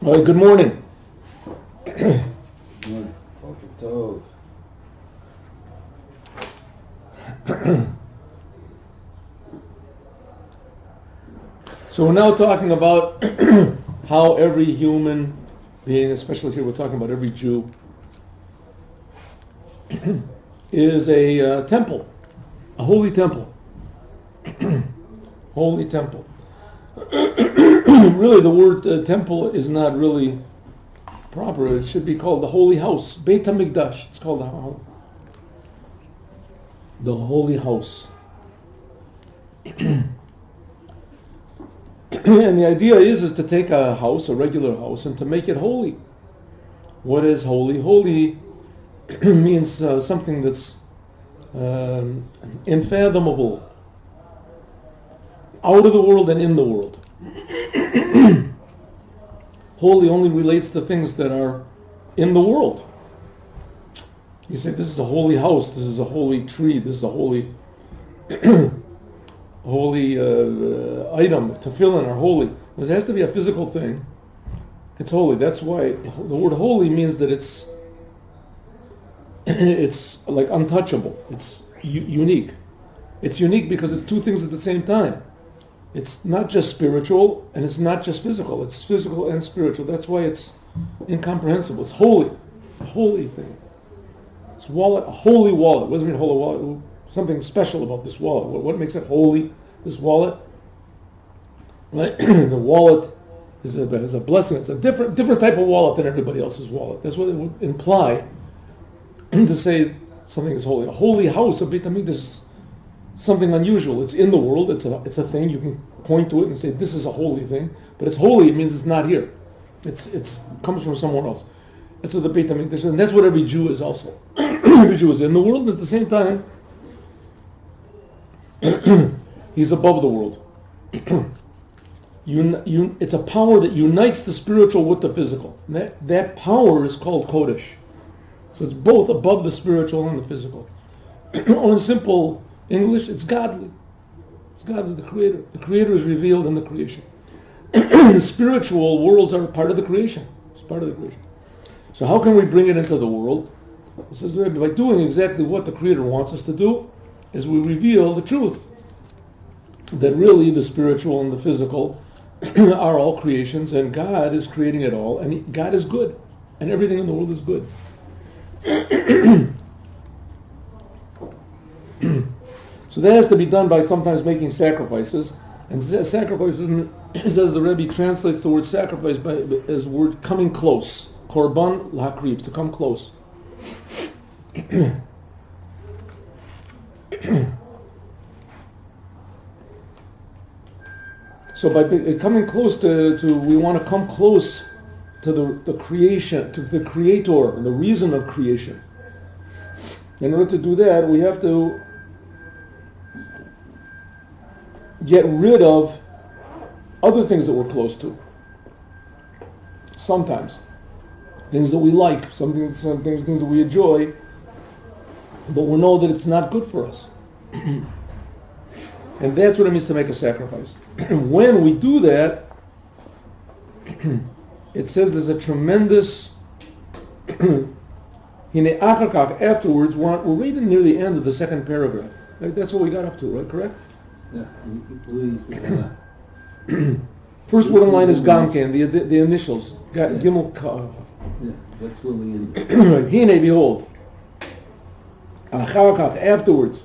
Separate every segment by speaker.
Speaker 1: All right, good morning.
Speaker 2: Good morning. Boker Tov.
Speaker 1: So we're now talking about how every human being, especially here we're talking about every Jew, is a temple, a holy temple. Holy temple. Really, the word temple is not really proper. It should be called the holy house. Beit HaMikdash. It's called the holy house. And the idea is to take a house, a regular house, and to make it holy. What is holy? Holy means something that's unfathomable, out of the world and in the world. Holy only relates to things that are in the world. You say, this is a holy house, this is a holy tree, this is a holy holy item. Tefillin are holy. It has to be a physical thing. It's holy. That's why the word holy means that it's like untouchable. It's unique. It's unique because it's two things at the same time. It's not just spiritual and it's not just physical. It's physical and spiritual. That's why it's incomprehensible. It's holy. A holy thing. It's wallet, a holy wallet. What does it mean, holy wallet? Something special about this wallet. What makes it holy, this wallet? Right? The wallet is a blessing. It's a different type of wallet than everybody else's wallet. That's what it would imply to say something is holy. A holy house, a Beit HaMikdash, is something unusual. It's in the world. It's a thing. You can point to it and say this is a holy thing. But it's holy. It means it's not here. It's comes from somewhere else. That's what the Beit HaMikdash is, and that's what every Jew is also. Every Jew is in the world, but at the same time, he's above the world. It's a power that unites the spiritual with the physical. That power is called Kodesh. So it's both above the spiritual and the physical. Or in simple English, it's godly. It's godly, the Creator. The Creator is revealed in the creation. The spiritual worlds are part of the creation. It's part of the creation. So how can we bring it into the world? It says by doing exactly what the Creator wants us to do, is we reveal the truth. That really the spiritual and the physical are all creations, and God is creating it all, and God is good, and everything in the world is good. So that has to be done by sometimes making sacrifices, and sacrifice, says the Rebbe, translates the word sacrifice as word coming close. Korban l'hakriv, to come close. So by coming close to we want to come close to the creation, to the Creator, and the reason of creation. In order to do that, we have to get rid of other things that we're close to. Sometimes. Things that we like, some things that we enjoy, but we know that it's not good for us. And that's what it means to make a sacrifice. When we do that, it says there's a tremendous afterwards, we're reading near the end of the second paragraph. Right? That's what we got up to, right? Correct?
Speaker 2: Yeah.
Speaker 1: First word in line is Gamken, the initials. Gimel Ka.
Speaker 2: Yeah, that's where we end.
Speaker 1: Hine, behold. Afterwards.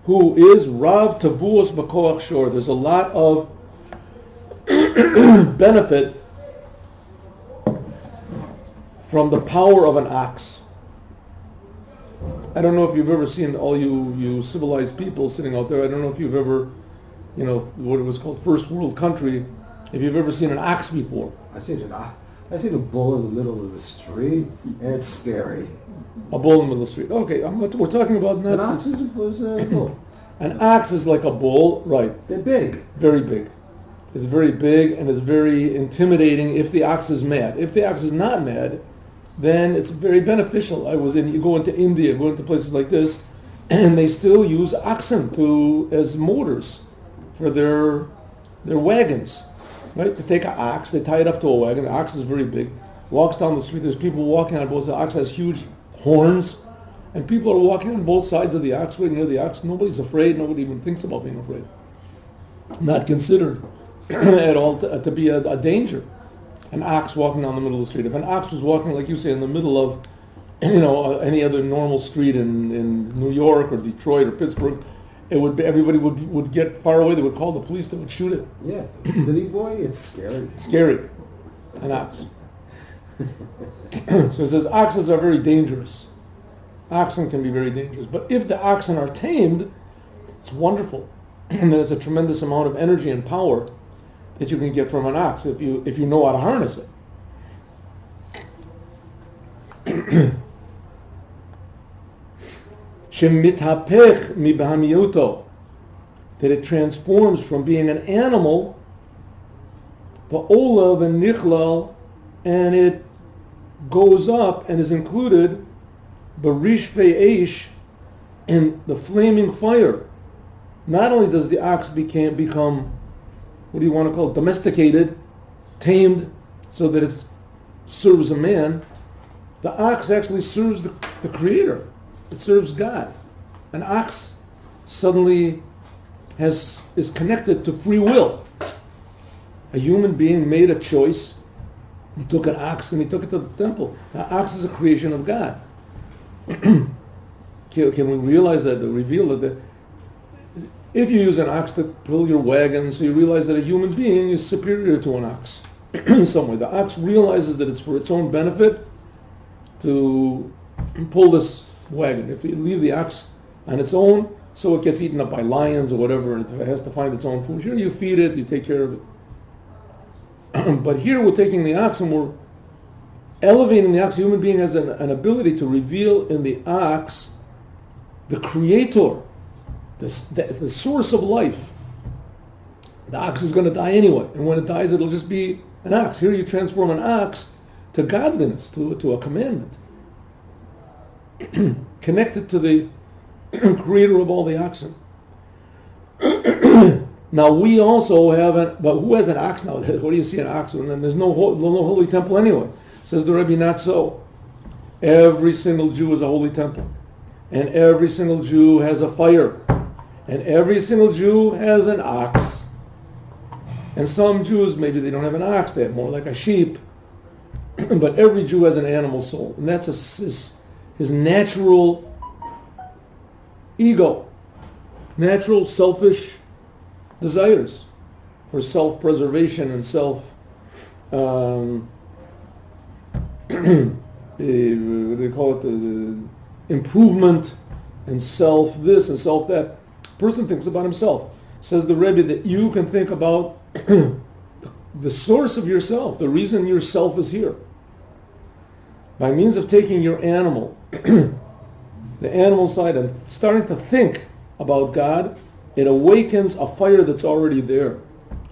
Speaker 1: Who is Rav Tavuos B'Koach Shor. There's a lot of benefit from the power of an ox. I don't know if you've ever seen, all you civilized people sitting out there, I don't know if you've ever, what it was called first world country, if you've ever seen an ox before.
Speaker 2: I seen a bull in the middle of the street, and it's scary.
Speaker 1: A bull in the middle of the street. Okay, we're talking about not...
Speaker 2: An ox is a bull.
Speaker 1: An ox is like a bull, right.
Speaker 2: They're big.
Speaker 1: Very big. It's very big and it's very intimidating if the ox is mad. If the ox is not mad, then it's very beneficial. You go into India, go into places like this, and they still use oxen as motors for their wagons. right? They take an ox, they tie it up to a wagon. The ox is very big. Walks down the street. There's people walking on both sides. The ox has huge horns, and people are walking on both sides of the ox, right near the ox. Nobody's afraid. Nobody even thinks about being afraid. Not considered at all to be a danger. An ox walking down the middle of the street. If an ox was walking, like you say, in the middle of, any other normal street in New York or Detroit or Pittsburgh, it would be, everybody would get far away. They would call the police. They would shoot it.
Speaker 2: Yeah, city boy, it's scary.
Speaker 1: Scary. An ox. So it says oxen are very dangerous. Oxen can be very dangerous. But if the oxen are tamed, it's wonderful. And there's a tremendous amount of energy and power that you can get from an ox if you know how to harness it. Shemitapech mibahamiuto, that it transforms from being an animal, ba'olav and nichlal, and it goes up and is included barish ve'esh, in the flaming fire. Not only does the ox become, what do you want to call it, domesticated, tamed, so that it serves a man, the ox actually serves the Creator. It serves God. An ox suddenly is connected to free will. A human being made a choice. He took an ox and he took it to the temple. The ox is a creation of God. Can we realize that, reveal that if you use an ox to pull your wagon, so you realize that a human being is superior to an ox in some way. The ox realizes that it's for its own benefit to pull this wagon. If you leave the ox on its own, so it gets eaten up by lions or whatever, it has to find its own food. Here you feed it, you take care of it. But here we're taking the ox and we're elevating the ox. The human being has an ability to reveal in the ox the Creator, the source of life. The ox is going to die anyway, and when it dies, it'll just be an ox. Here you transform an ox to godliness, to a commandment, connected to the Creator of all the oxen. Now we also have but who has an ox now? What do you see an ox? And then there's no holy temple anyway. Says the Rebbe, not so. Every single Jew is a holy temple. And every single Jew has a fire. And every single Jew has an ox. And some Jews, maybe they don't have an ox, they have more like a sheep. But every Jew has an animal soul. And that's his natural ego. Natural, selfish desires for self-preservation and what do they call it, the improvement and self this and self that. Person thinks about himself. Says the Rebbe that you can think about the source of yourself, the reason yourself is here. By means of taking your animal, the animal side, and starting to think about God, it awakens a fire that's already there.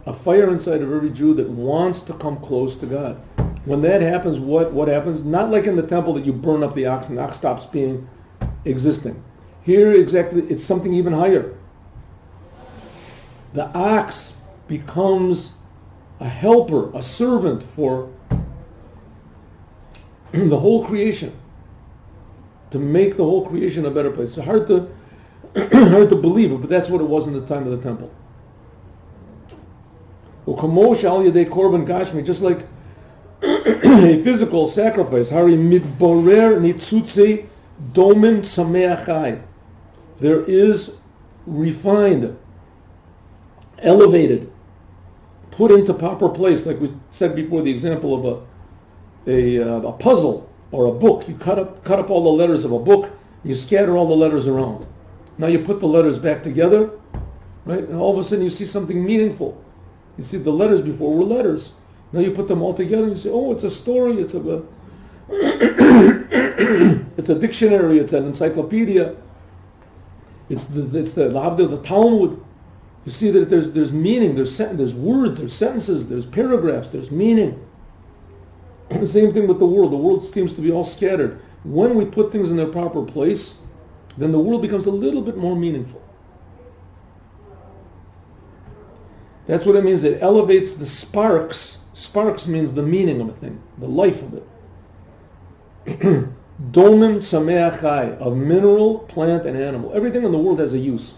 Speaker 1: A fire inside of every Jew that wants to come close to God. When that happens, what happens? Not like in the temple that you burn up the ox and the ox stops being existing. Here exactly, it's something even higher. The ox becomes a helper, a servant for the whole creation, to make the whole creation a better place. It's hard to believe it, but that's what it was in the time of the temple. Just like a physical sacrifice, Hari mitborer nitzutze domen sameachai. There is refined, elevated, put into proper place, like we said before, the example of a puzzle or a book. You cut up all the letters of a book, you scatter all the letters around. Now you put the letters back together, right? And all of a sudden you see something meaningful. You see the letters before were letters. Now you put them all together and you say, oh, it's a story, it's a dictionary, it's an encyclopedia, it's the Talmud. You see that there's meaning, there's words, there's sentences, there's paragraphs, there's meaning. The same thing with the world. The world seems to be all scattered. When we put things in their proper place, then the world becomes a little bit more meaningful. That's what it means. It elevates the sparks. Sparks means the meaning of a thing, the life of it. Domen sameach chai, of mineral, plant, and animal. Everything in the world has a use.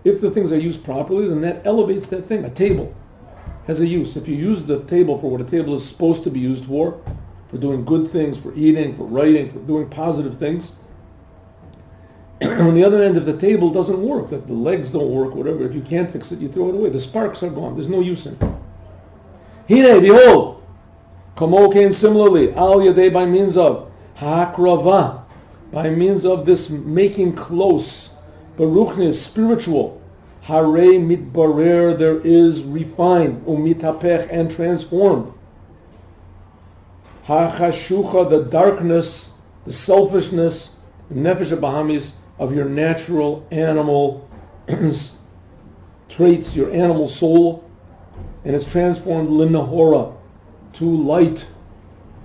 Speaker 1: If the things are used properly, then that elevates that thing. A table has a use. If you use the table for what a table is supposed to be used for doing good things, for eating, for writing, for doing positive things. On the other end, if the table doesn't work, that the legs don't work, whatever, if you can't fix it, you throw it away. The sparks are gone. There's no use in it. Hine, behold, Kamo came similarly, al yadei, by means of ha'akrava, by means of this making close, baruchnis, spiritual, hare mitbarer, there is refined, umitapech, and transformed. Ha'chashucha, the darkness, the selfishness, nefesh bahamis, of your natural animal traits, your animal soul, and it's transformed linahora, to light.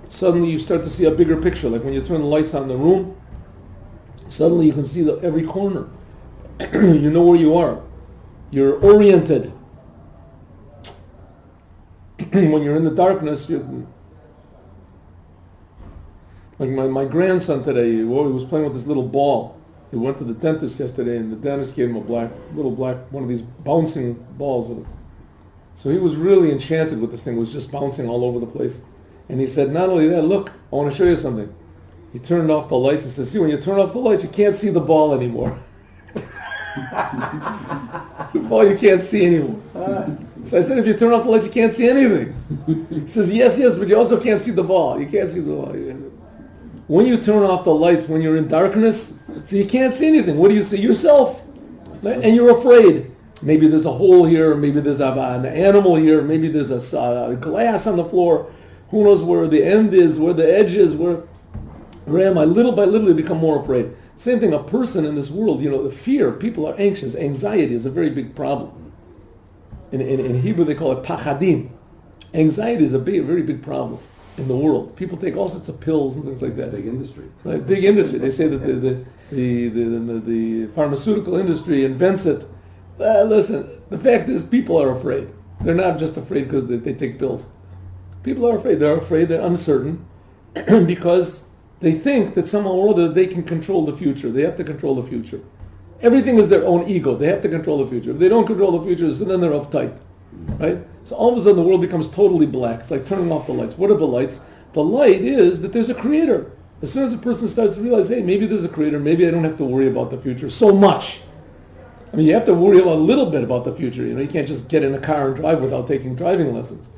Speaker 1: Suddenly you start to see a bigger picture, like when you turn the lights on in the room, suddenly you can see every corner. You know where you are. You're oriented. When you're in the darkness, like my grandson today, he was playing with this little ball. He went to the dentist yesterday, and the dentist gave him a little black, one of these bouncing balls with him. So he was really enchanted with this thing. It was just bouncing all over the place. And he said, not only that, look, I want to show you something. He turned off the lights and said, see, when you turn off the lights, you can't see the ball anymore. The ball you can't see anymore. So I said, if you turn off the lights, you can't see anything. He says, yes, but you also can't see the ball. You can't see the ball. When you turn off the lights, when you're in darkness, so you can't see anything. What do you see? Yourself. And you're afraid. Maybe there's a hole here, maybe there's an animal here, maybe there's a glass on the floor. Who knows where the end is, where the edge is, where am I? Little by little you become more afraid. Same thing, a person in this world, the fear, people are anxious. Anxiety is a very big problem. In Hebrew they call it pachadim. Anxiety is a very big problem in the world. People take all sorts of pills and things like that.
Speaker 2: Big industry.
Speaker 1: Like big industry. They say that the pharmaceutical industry invents it. Listen, the fact is people are afraid. They're not just afraid because they take pills. People are afraid. They're afraid. They're uncertain because they think that somehow or other they can control the future. They have to control the future. Everything is their own ego. They have to control the future. If they don't control the future, so then they're uptight. Right? So all of a sudden the world becomes totally black. It's like turning off the lights. What are the lights? The light is that there's a creator. As soon as a person starts to realize, hey, maybe there's a creator, maybe I don't have to worry about the future so much. I mean, you have to worry a little bit about the future. You can't just get in a car and drive without taking driving lessons.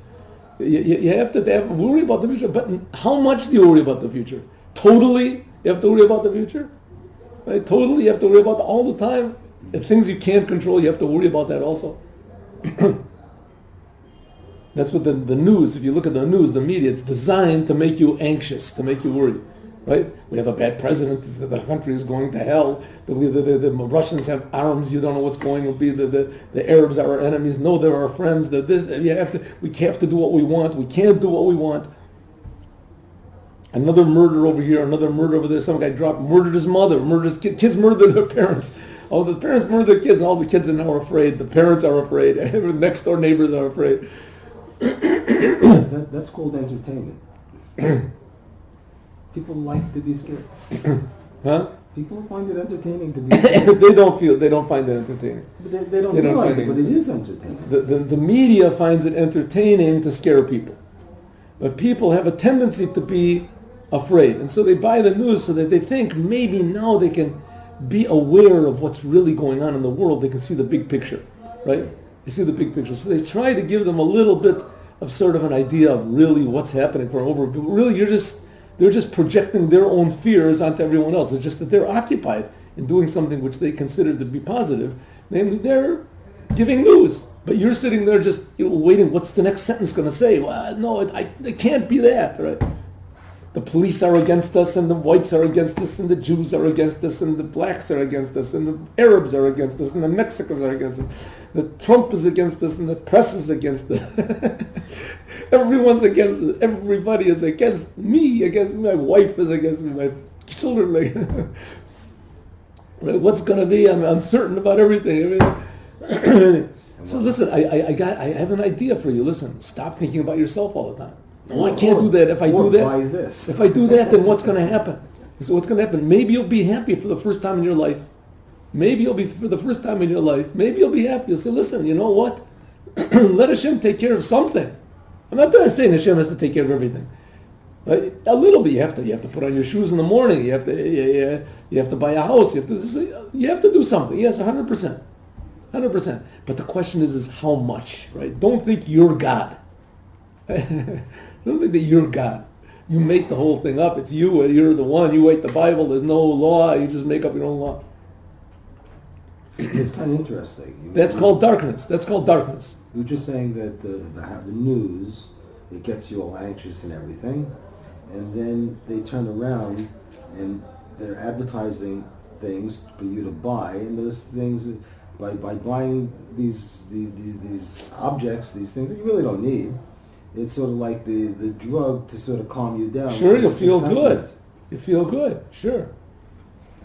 Speaker 1: You have to worry about the future. But how much do you worry about the future? Totally, you have to worry about the future? Right? Totally, you have to worry about all the time. The things you can't control, you have to worry about that also. That's what the news, if you look at the news, the media, it's designed to make you anxious, to make you worry. Right? We have a bad president. The country is going to hell. The Russians have arms. You don't know what's going to be. The Arabs are our enemies. No, they're our friends. We have to do what we want. We can't do what we want. Another murder over here. Another murder over there. Some guy murdered his mother. Murdered his kids. Murdered their parents. Oh, the parents murdered their kids, and all the kids are now afraid. The parents are afraid. The next door neighbors are afraid.
Speaker 2: That's called entertainment. People like to be scared.
Speaker 1: Huh?
Speaker 2: People find it entertaining to be scared.
Speaker 1: They don't find it entertaining.
Speaker 2: But they don't realize it, but it is entertaining.
Speaker 1: The media finds it entertaining to scare people. But people have a tendency to be afraid. And so they buy the news so that they think maybe now they can be aware of what's really going on in the world. They can see the big picture, right? They see the big picture. So they try to give them a little bit of sort of an idea of really what's happening for over. But really, they're just projecting their own fears onto everyone else. It's just that they're occupied in doing something which they consider to be positive. Namely, they're giving news. But you're sitting there just waiting, what's the next sentence going to say? Well, no, it can't be that, right? The police are against us, and the whites are against us, and the Jews are against us, and the blacks are against us, and the Arabs are against us, and the Mexicans are against us. The Trump is against us, and the press is against us. Everyone's against us. Everybody is against me, my wife is against me, my children. What's going to be? I'm uncertain about everything. So listen, I have an idea for you. Listen, stop thinking about yourself all the time. No, I can't do that. If I do that,
Speaker 2: buy this.
Speaker 1: if I do that, then what's going to happen? So what's going to happen? Maybe you'll be happy for the first time in your life. Maybe you'll be for the first time in your life. Maybe you'll be happy. You'll say, listen, you know what? Let Hashem take care of something. I'm not saying Hashem has to take care of everything. But a little bit. You have to put on your shoes in the morning. You have to buy a house. You have to do something. Yes, 100%. 100%. But the question is how much, right? Don't think you're God. Don't think that you're God. You make the whole thing up. It's you. You're the one. You write the Bible. There's no law. You just make up your own law.
Speaker 2: It's kind of interesting.
Speaker 1: That's called darkness. That's called darkness.
Speaker 2: You were just saying that the news, it gets you all anxious and everything, and then they turn around and they're advertising things for you to buy, and those things, by buying these objects, these things that you really don't need, it's sort of like the drug to sort of calm you down.
Speaker 1: Sure, you'll feel good. You feel good, sure.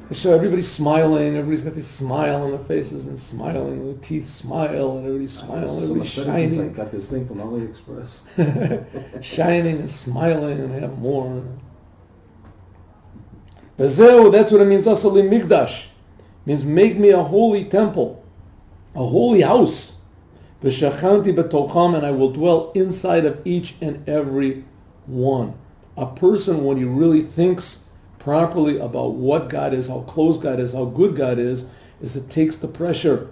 Speaker 1: They show everybody's smiling, everybody's got this smile on their faces and smiling, their teeth smile, and everybody's smiling, everybody's shining.
Speaker 2: I got this thing from AliExpress.
Speaker 1: Shining and smiling and have more. Bezeu, that's what it means, Asali Migdash. Means make me a holy temple, a holy house. V'shachanti betocham, and I will dwell inside of each and every one. A person, when he really thinks properly about what God is, how close God is, how good God is it takes the pressure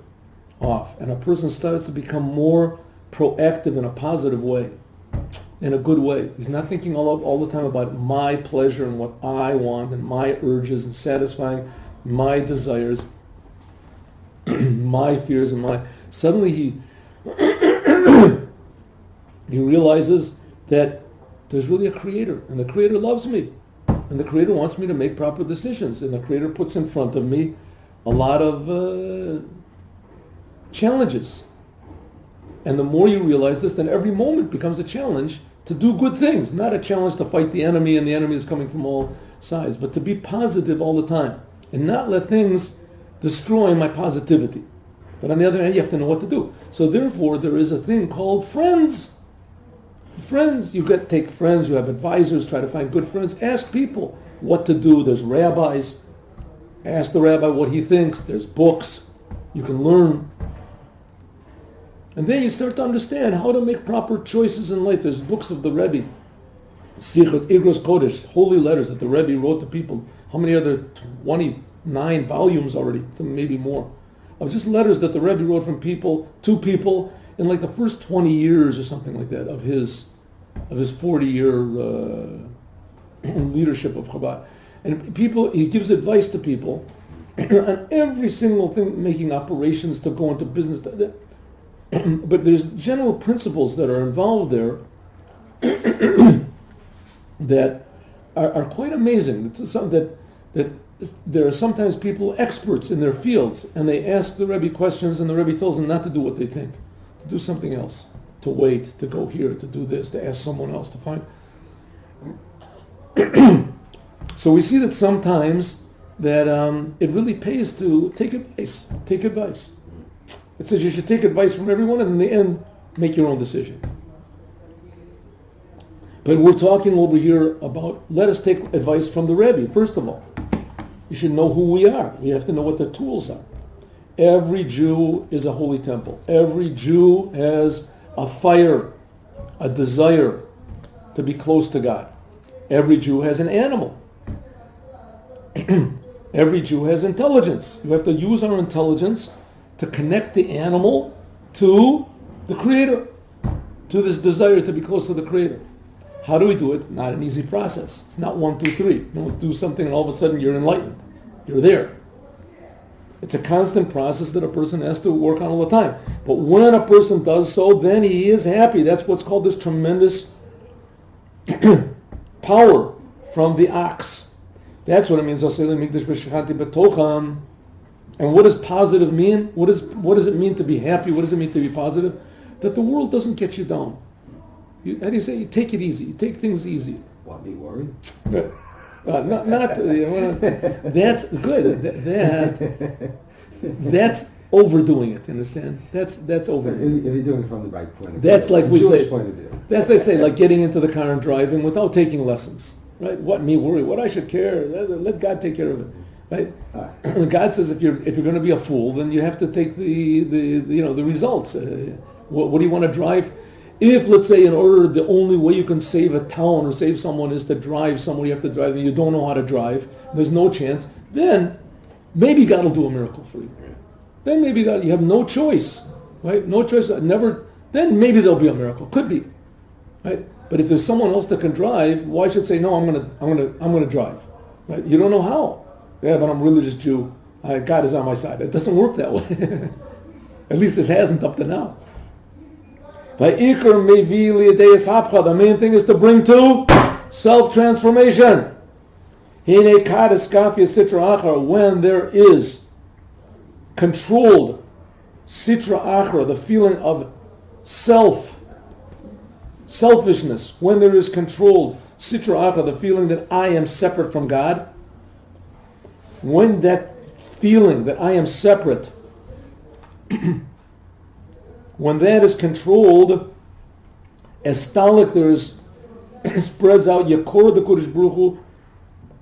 Speaker 1: off. And a person starts to become more proactive in a positive way, in a good way. He's not thinking all the time about my pleasure and what I want and my urges and satisfying my desires, my fears and my... Suddenly he realizes that there's really a Creator, and the Creator loves me. And the Creator wants me to make proper decisions. And the Creator puts in front of me a lot of challenges. And the more you realize this, then every moment becomes a challenge to do good things. Not a challenge to fight the enemy, and the enemy is coming from all sides. But to be positive all the time. And not let things destroy my positivity. But on the other hand, you have to know what to do. So therefore, there is a thing called friends. Friends, you take friends, you have advisors, try to find good friends. Ask people what to do. There's rabbis. Ask the rabbi what he thinks. There's books. You can learn. And then you start to understand how to make proper choices in life. There's books of the Rebbe. Sichos, Igros Kodesh, holy letters that the Rebbe wrote to people. How many other 29 volumes already, maybe more, of just letters that the Rebbe wrote from people to people in like the first 20 years or something like that of his 40-year leadership of Chabad. And people, he gives advice to people on every single thing, making operations to go into business. But there's general principles that are involved there that are quite amazing. That there are sometimes people experts in their fields, and they ask the Rebbe questions, and the Rebbe tells them not to do what they think, to do something else, to wait, to go here, to do this, to ask someone else to find. So we see that sometimes that it really pays to take advice. Take advice. It says you should take advice from everyone, and in the end, make your own decision. But we're talking over here about, let us take advice from the Rebbe, first of all. You should know who we are. We have to know what the tools are. Every Jew is a holy temple. Every Jew has a fire, a desire to be close to God. Every Jew has an animal. Every Jew has intelligence. You have to use our intelligence to connect the animal to the Creator, to this desire to be close to the Creator. How do we do it? Not an easy process. It's not 1, 2, 3. You don't do something and all of a sudden you're enlightened. You're there. It's a constant process that a person has to work on all the time. But when a person does so, then he is happy. That's what's called this tremendous power from the ox. That's what it means. And what does positive mean? What does it mean to be happy? What does it mean to be positive? That the world doesn't get you down. How do you say? You take it easy. You take things easy.
Speaker 2: What, be worried?
Speaker 1: That's good. That's overdoing it. You understand? That's overdoing it.
Speaker 2: If you're doing it from the right point of view.
Speaker 1: That's like we
Speaker 2: Jewish
Speaker 1: say.
Speaker 2: point of view.
Speaker 1: That's like say, like getting into the car and driving without taking lessons. Right? What me worry? What I should care? Let God take care of it. Right? God says if you're going to be a fool, then you have to take the results. What do you want to drive? If, let's say, in order, the only way you can save a town or save someone is to drive somewhere, you have to drive, and you don't know how to drive, there's no chance, then maybe God will do a miracle for you. Then maybe God, you have no choice, right? No choice, then maybe there'll be a miracle. Could be, right? But if there's someone else that can drive, why should say, no, I'm gonna drive, right? You don't know how. Yeah, but I'm a religious Jew. God is on my side. It doesn't work that way. At least it hasn't up to now. The main thing is to bring to self-transformation. When there is controlled sitra achra, the feeling of selfishness, when there is controlled sitra achra, the feeling that I am separate from God, when that feeling that I am separate when that is controlled, estalik, there is spreads out yakor the Kodesh Baruch Hu,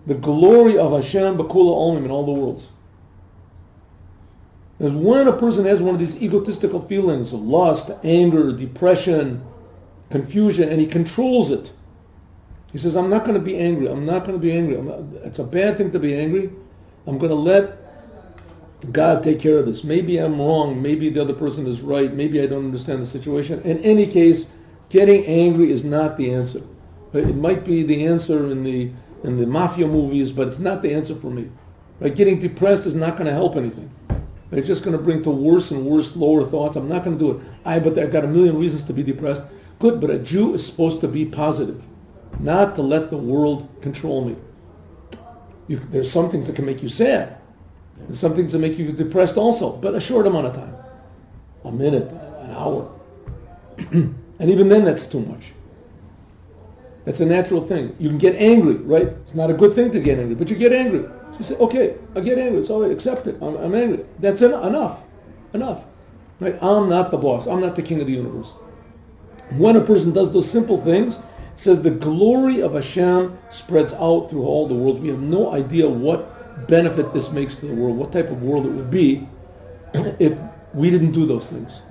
Speaker 1: the glory of Hashem b'kula olim in all the worlds. Because when a person has one of these egotistical feelings of lust, anger, depression, confusion, and he controls it, he says, I'm not going to be angry. I'm not going to be angry. It's a bad thing to be angry. I'm going to let God take care of this. Maybe I'm wrong. Maybe the other person is right. Maybe I don't understand the situation. In any case, getting angry is not the answer. It might be the answer in the mafia movies, but it's not the answer for me. Getting depressed is not going to help anything. It's just going to bring to worse and worse, lower thoughts. I'm not going to do it. But I've got a million reasons to be depressed. Good, but a Jew is supposed to be positive, not to let the world control me. There's some things that can make you sad. There's some things that make you depressed also, but a short amount of time. A minute, an hour. And even then that's too much. That's a natural thing. You can get angry, right? It's not a good thing to get angry, but you get angry. So you say, okay, I get angry, it's all right, accept it. I'm angry. That's enough. Right? I'm not the boss. I'm not the king of the universe. When a person does those simple things, it says the glory of Hashem spreads out through all the worlds. We have no idea what benefit this makes to the world, what type of world it would be if we didn't do those things.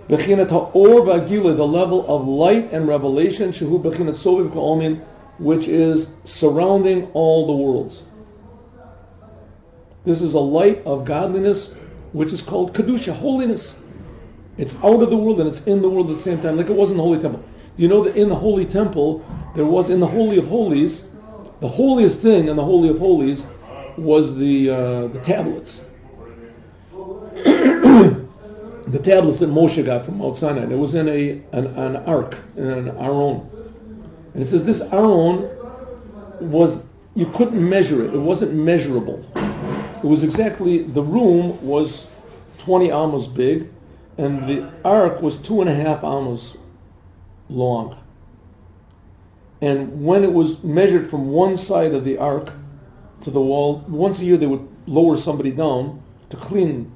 Speaker 1: Bechinat ha'or v'agila, the level of light and revelation, shehu bechinat soviv ka'omin, which is surrounding all the worlds. This is a light of godliness, which is called Kedusha, holiness. It's out of the world and it's in the world at the same time, like it was in the Holy Temple. You know that in the Holy Temple, there was in the Holy of Holies, the holiest thing in the Holy of Holies was the tablets. The tablets that Moshe got from Mount Sinai. It was in an ark, in an aron. And it says this aron was, you couldn't measure it. It wasn't measurable. It was exactly, the room was 20 amos big, and the ark was 2.5 amos long. And when it was measured from one side of the ark to the wall, once a year they would lower somebody down to clean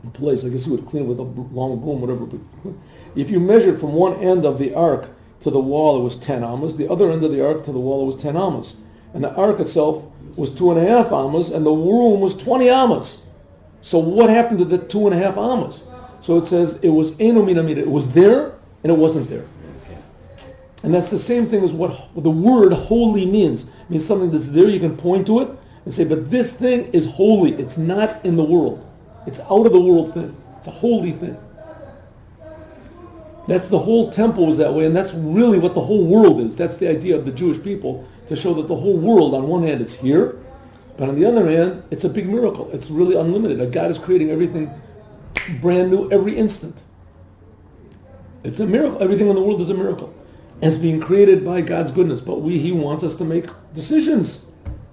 Speaker 1: the place. I guess you would clean it with a long broom, whatever. But if you measured from one end of the ark to the wall, it was 10 amos. The other end of the ark to the wall, it was 10 amos. And the ark itself was 2.5 amos, and the room was 20 amos. So what happened to the 2.5 amos? So it says it was Eino Min Hamida. It was there, and it wasn't there. And that's the same thing as what the word holy means. It means something that's there, you can point to it and say, but this thing is holy. It's not in the world. It's out of the world thing. It's a holy thing. That's the whole temple was that way, and that's really what the whole world is. That's the idea of the Jewish people, to show that the whole world, on one hand, it's here, but on the other hand, it's a big miracle. It's really unlimited. That God is creating everything brand new every instant. It's a miracle. Everything in the world is a miracle. It's being created by God's goodness, but He wants us to make decisions,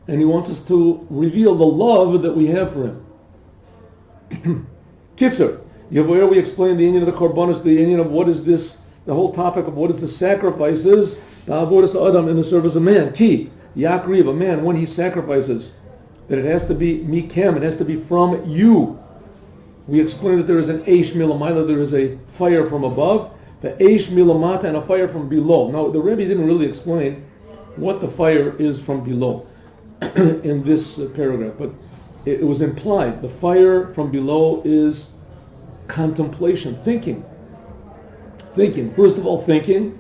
Speaker 1: and He wants us to reveal the love that we have for Him. Kitzer, Yavoyer, we explained the union of the korbanos, the union of what is this, the whole topic of what is the sacrifices, the avodas adam in the service of man. Ki, Yakriv, a man, when he sacrifices, that it has to be mikem, it has to be from you. We explained that there is an eish milamayla, there is a fire from above, the eish milamata, and a fire from below. Now, the Rebbe didn't really explain what the fire is from below in this paragraph, but it was implied. The fire from below is contemplation, thinking. Thinking. First of all, thinking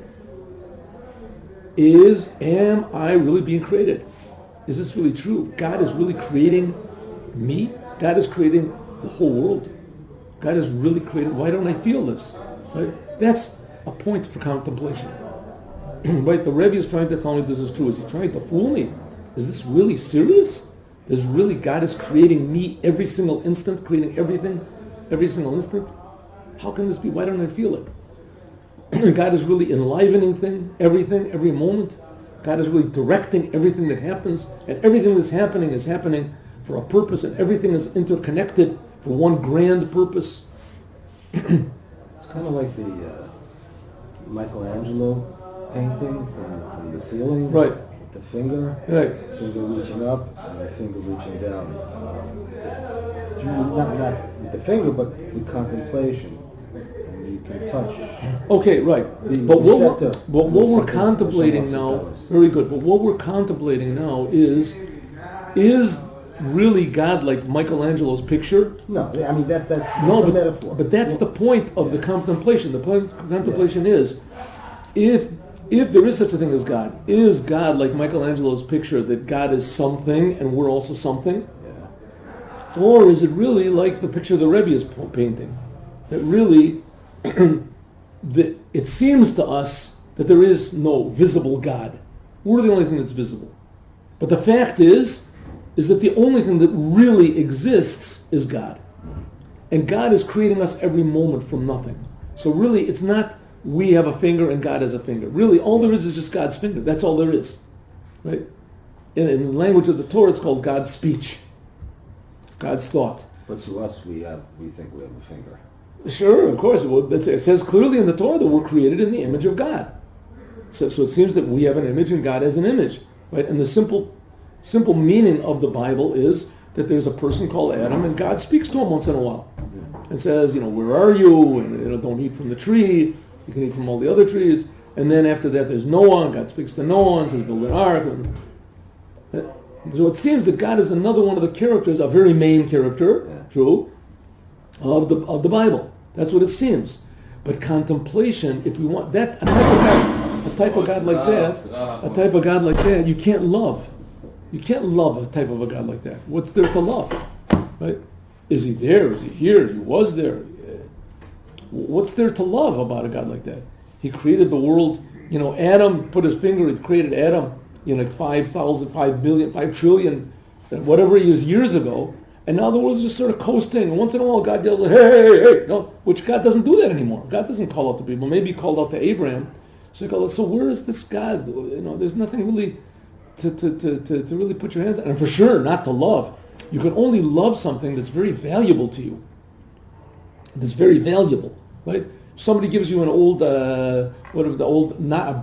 Speaker 1: is, am I really being created? Is this really true? God is really creating me? God is creating the whole world. God is really creating, why don't I feel this? Right? That's a point for contemplation. Right? The Rebbe is trying to tell me this is true. Is he trying to fool me? Is this really serious? Is really God is creating me every single instant, creating everything, every single instant? How can this be? Why don't I feel it? God is really enlivening everything, every moment. God is really directing everything that happens, and everything that's happening is happening for a purpose, and everything is interconnected for one grand purpose.
Speaker 2: It's kind of like the Michelangelo painting from the ceiling.
Speaker 1: Right.
Speaker 2: With the finger.
Speaker 1: Right.
Speaker 2: Finger reaching up and the finger reaching down. Not with the finger, but with contemplation. And you can touch.
Speaker 1: Okay, right. But what we're contemplating now, very good, but what we're contemplating now is really God like Michelangelo's picture?
Speaker 2: No, I mean that's a metaphor.
Speaker 1: But that's the point of the contemplation. The point of contemplation is, if there is such a thing as God, is God like Michelangelo's picture that God is something and we're also something?
Speaker 2: Yeah.
Speaker 1: Or is it really like the picture the Rebbe is painting? That really, it seems to us that there is no visible God. We're the only thing that's visible. But the fact is that the only thing that really exists is God. And God is creating us every moment from nothing. So really, it's not we have a finger and God has a finger. Really, all there is just God's finger. That's all there is. Right? In the language of the Torah, it's called God's speech. God's thought.
Speaker 2: But to us, we think we have a finger.
Speaker 1: Sure, of course. It says clearly in the Torah that we're created in the image of God. So it seems that we have an image and God has an image. Right? And the simple meaning of the Bible is that there's a person called Adam and God speaks to him once in a while and says, where are you? And don't eat from the tree. You can eat from all the other trees. And then after that there's Noah, and God speaks to Noah and says, build an ark. So it seems that God is another one of the characters, a very main character, true, of the Bible. That's what it seems. But contemplation, if we want that, a type of God like that, you can't love. You can't love a type of a God like that. What's there to love? Right? Is he there? Is he here? He was there. What's there to love about a God like that? He created the world. Adam put his finger, he created Adam, 5,000, 5 billion, 5 trillion, whatever he is years ago. And now the world is just sort of coasting. And once in a while God yells, hey. No, which God doesn't do that anymore. God doesn't call out to people. Maybe he called out to Abraham. So where is this God? There's nothing really to really put your hands on, and for sure not to love. You can only love something that's very valuable to you. That's very valuable, right? Somebody gives you an old,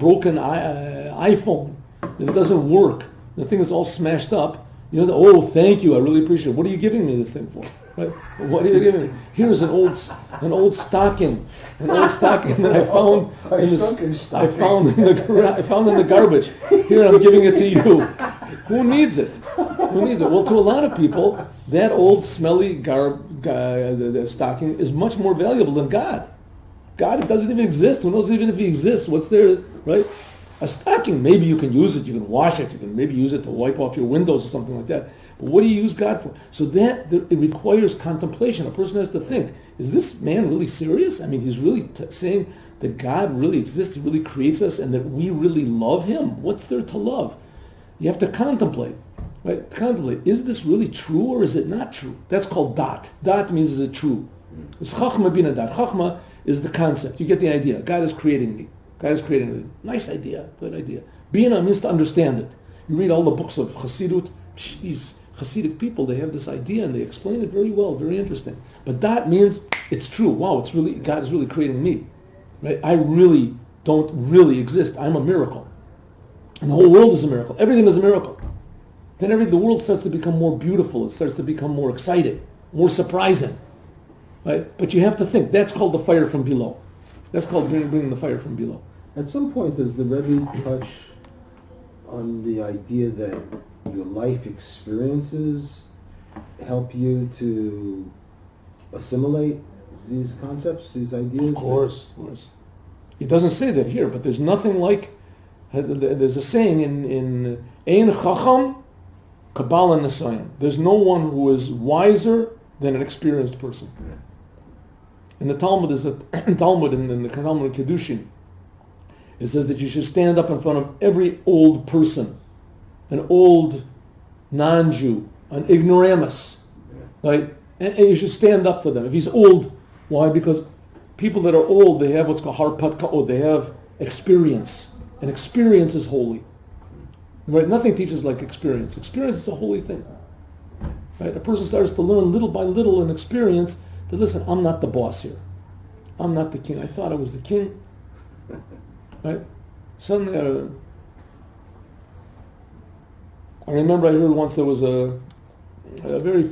Speaker 1: broken iPhone that doesn't work. The thing is all smashed up. Oh, thank you, I really appreciate it. What are you giving me this thing for? Right? What are you giving me? Here's an old stocking that I found in the garbage. Here, I'm giving it to you. Who needs it? Well, to a lot of people, that old smelly the stocking is much more valuable than God. God doesn't even exist. Who knows even if he exists? What's there, right? A stocking, maybe you can use it, you can wash it, you can maybe use it to wipe off your windows or something like that. But what do you use God for? So it requires contemplation. A person has to think, is this man really serious? I mean, he's really saying that God really exists, he really creates us, and that we really love him. What's there to love? You have to contemplate. Right? Contemplate. Is this really true or is it not true? That's called dat. Dat means is it true? It's chachma bina dat. Chachma is the concept. You get the idea. God is creating me. God is creating me. Nice idea. Good idea. Bina means to understand it. You read all the books of Chassidut. These Chassidic people, they have this idea and they explain it very well. Very interesting. But dat means it's true. Wow, it's really God is really creating me. Right? I really don't really exist. I'm a miracle. And the whole world is a miracle. Everything is a miracle. then the world starts to become more beautiful. It starts to become more exciting, more surprising, right? But you have to think. That's called the fire from below. That's called bringing the fire from below.
Speaker 2: At some point, does the Rebbe touch on the idea that your life experiences help you to assimilate these concepts, these ideas?
Speaker 1: Of course. He doesn't say that here, but there's nothing like. There's a saying in Ein Chacham Kabbalah Nesayim. There's no one who is wiser than an experienced person. In the Talmud, in the Talmud Kedushin, it says that you should stand up in front of every old person, an old non-Jew, an ignoramus, right? And you should stand up for them. If he's old, why? Because people that are old, they have what's called harpat ka'od, they have experience. And experience is holy. Right? Nothing teaches like experience. Experience is a holy thing. Right? A person starts to learn little by little in experience that, listen, I'm not the boss here. I'm not the king. I thought I was the king. Right? Suddenly, I remember I heard once there was a very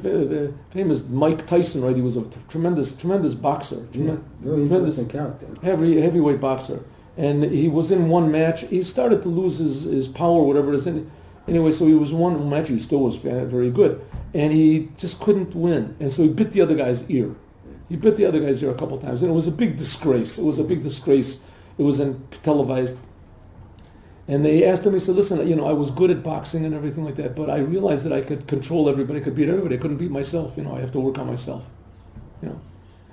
Speaker 1: famous Mike Tyson, right? He was a tremendous boxer.
Speaker 2: Very interesting character.
Speaker 1: Heavyweight boxer. And he was in one match. He started to lose his power, whatever it is. Anyway, so he was one match. He still was very good. And he just couldn't win. And so he bit the other guy's ear. He bit the other guy's ear a couple times. And it was a big disgrace. It was televised. And they asked him, he said, listen, I was good at boxing and everything like that, but I realized that I could control everybody, I could beat everybody. I couldn't beat myself. I have to work on myself.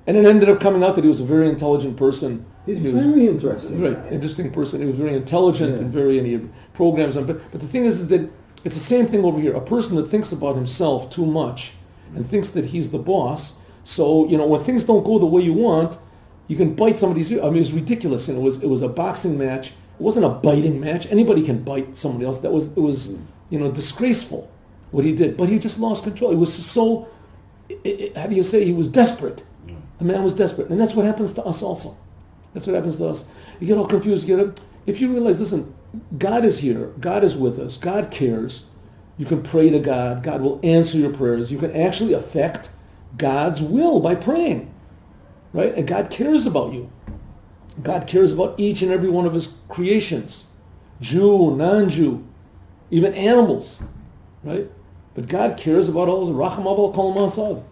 Speaker 1: And it ended up coming out that he was a very intelligent person.
Speaker 2: He's very interesting.
Speaker 1: Right, interesting person. He was very intelligent and and he had programs on. But the thing is that it's the same thing over here. A person that thinks about himself too much and thinks that he's the boss. So when things don't go the way you want, you can bite somebody's ear. I mean, it was ridiculous. And it was a boxing match. It wasn't a biting match. Anybody can bite somebody else. It was disgraceful what he did. But he just lost control. He was so. How do you say? He was desperate. The man was desperate, and that's what happens to us also. That's what happens to us. You get all confused. If you realize, listen, God is here. God is with us. God cares. You can pray to God. God will answer your prayers. You can actually affect God's will by praying, right? And God cares about you. God cares about each and every one of His creations, Jew, non-Jew, even animals, right? But God cares about all the Racham Abel Kol Masad.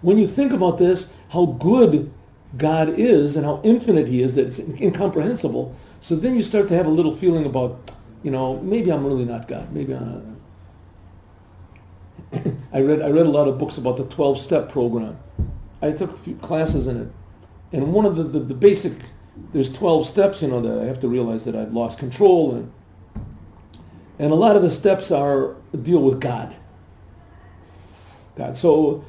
Speaker 1: When you think about this, how good God is and how infinite He is, that it's incomprehensible. So then you start to have a little feeling about, maybe I'm really not God. Maybe I'm not. I read a lot of books about the 12-step program. I took a few classes in it. And one of the basic, there's 12 steps, that I have to realize that I've lost control. And a lot of the steps deal with God. So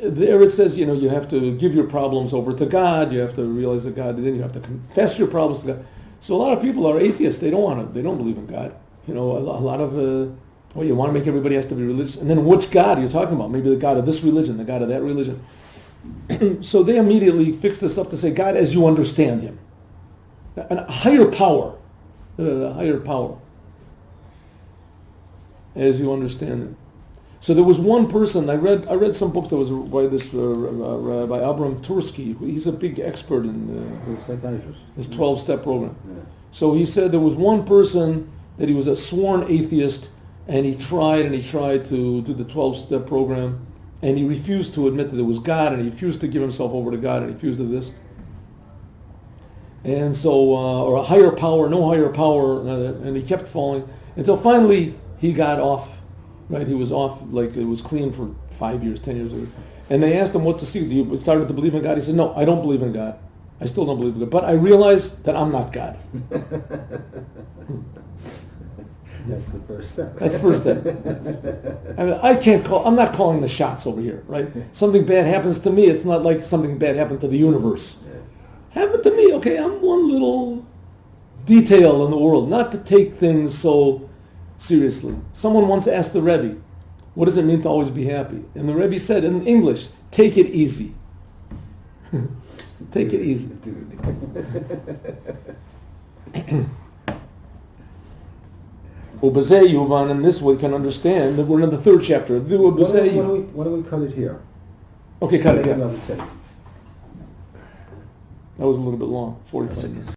Speaker 1: there it says, you have to give your problems over to God. You have to realize that God, then you have to confess your problems to God. So a lot of people are atheists. They don't believe in God. A lot of, you want to make everybody has to be religious. And then which God are you talking about? Maybe the God of this religion, the God of that religion. So they immediately fix this up to say, God as you understand Him. A higher power. A higher power. As you understand Him. So there was one person, I read some books that was by this by Abram Tursky. He's a big expert in this 12-step program. Yeah. So he said there was one person that he was a sworn atheist, and he tried to do the 12-step program, and he refused to admit that there was God, and he refused to give himself over to God, and he refused to this. And so, or a higher power, no higher power, and he kept falling until finally he got off. Right, he was off, like it was clean for 5 years, 10 years. And they asked him what to see. You started to believe in God? He said, no, I don't believe in God. I still don't believe in God. But I realize that I'm not God.
Speaker 2: That's the first step.
Speaker 1: That's the first step. I mean, I'm not calling the shots over here, right? Something bad happens to me, it's not like something bad happened to the universe. Happened to me, okay, I'm one little detail in the world. Not to take things so seriously. Someone once asked the Rebbe, what does it mean to always be happy? And the Rebbe said in English, take it easy. Take it easy. Ubazei Yuvan, and this we can understand that we're in the third chapter.
Speaker 2: Why don't we cut it here?
Speaker 1: Okay, cut it.
Speaker 2: Maybe
Speaker 1: Yeah.
Speaker 2: another tape.
Speaker 1: That was a little bit long, 45 minutes.